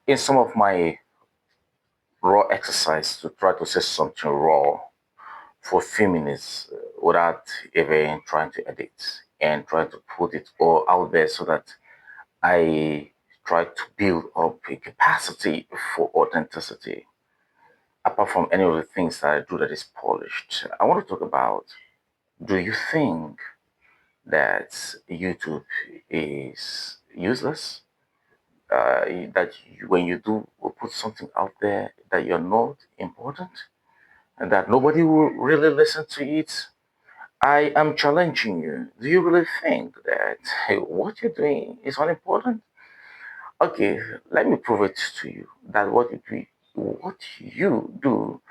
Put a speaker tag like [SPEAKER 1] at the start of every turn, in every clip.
[SPEAKER 1] in some of my raw exercise to try to say something raw for few minutes without even trying to edit and try to put it all out there so that I try to build up a capacity for authenticity. Apart from any of the things that I do that is polished, I want to talk about, do you think that YouTube is useless? That when you do put something out there that you're not important and that nobody will really listen to it? I am challenging you. Do you really think that what you're doing is unimportant? Okay, let me prove it to you that what you do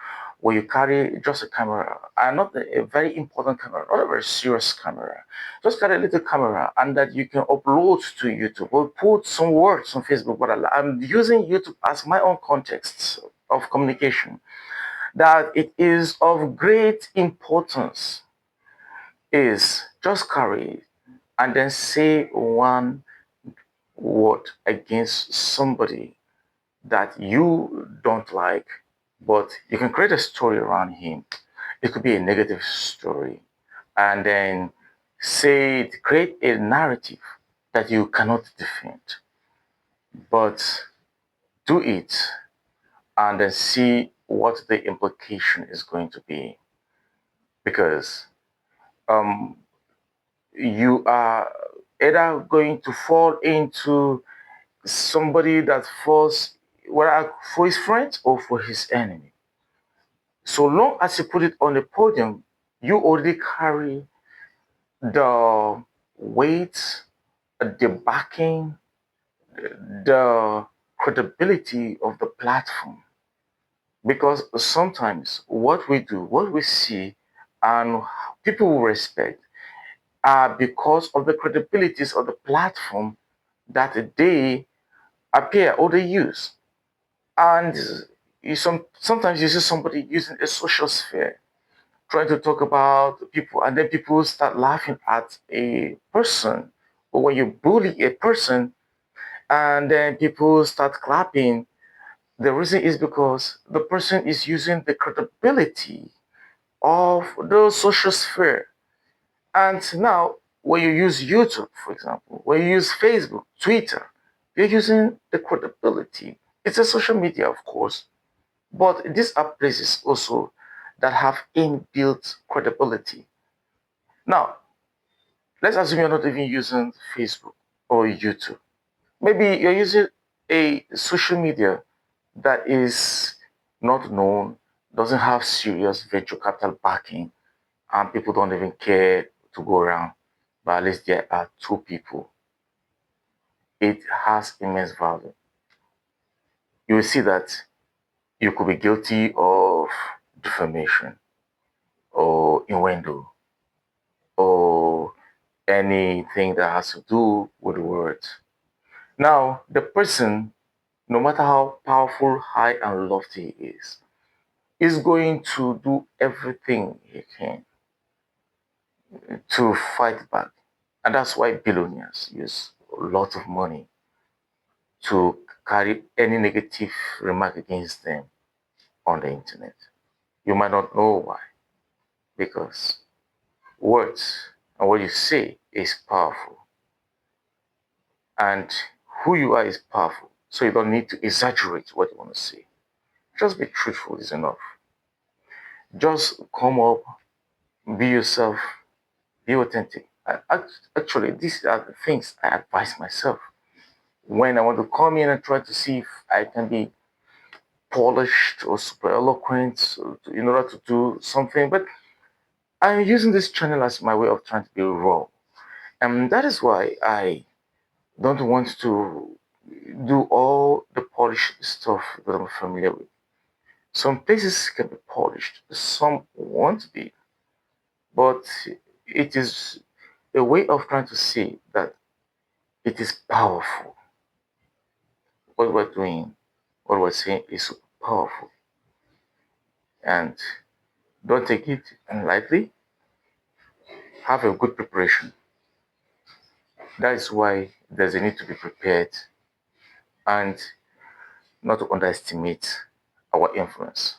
[SPEAKER 1] when you carry just a camera, and not a very important camera, not a very serious camera, just carry a little camera, and that you can upload to YouTube or put some words on Facebook. But I'm using YouTube as my own context of communication. That it is of great importance is just carry it and then say one word against somebody that you don't like, but you can create a story around him. It could be a negative story, and then create a narrative that you cannot defend, but do it and then see what the implication is going to be. Because um, you are either going to fall into somebody that falls, whether for his friends or for his enemy. So long as you put it on the podium, you already carry the weight, the backing, the credibility of the platform. Because sometimes what we do, what we see, and people will respect are because of the credibilities of the platform that they appear or they use. And sometimes you see somebody using a social sphere trying to talk about people, and then people start laughing at a person. Or when you bully a person, and then people start clapping, the reason is because the person is using the credibility of the social sphere. And now, when you use YouTube, for example, when you use Facebook, Twitter, you're using the credibility. It's a social media, of course, but these are places also that have inbuilt credibility. Now, let's assume you're not even using Facebook or YouTube. Maybe you're using a social media that is not known, doesn't have serious venture capital backing, and people don't even care to go around. But at least there are two people. It has immense value. You will see that you could be guilty of defamation or innuendo or anything that has to do with words. Now, the person, no matter how powerful, high, and lofty he is going to do everything he can to fight back. And that's why billionaires use a lot of money to carry any negative remark against them on the internet. You might not know why, because words and what you say is powerful, and who you are is powerful. So you don't need to exaggerate what you want to say. Just be truthful is enough. Just come up, be yourself, be authentic. Actually, these are the things I advise myself when I want to come in and try to see if I can be polished or super eloquent in order to do something. But I'm using this channel as my way of trying to be raw. And that is why I don't want to do all the polished stuff that I'm familiar with. Some places can be polished, some won't be, but it is a way of trying to say that it is powerful. What we're doing, what we're saying is super powerful. And don't take it lightly. Have a good preparation. That is why there's a need to be prepared. And not to underestimate our influence.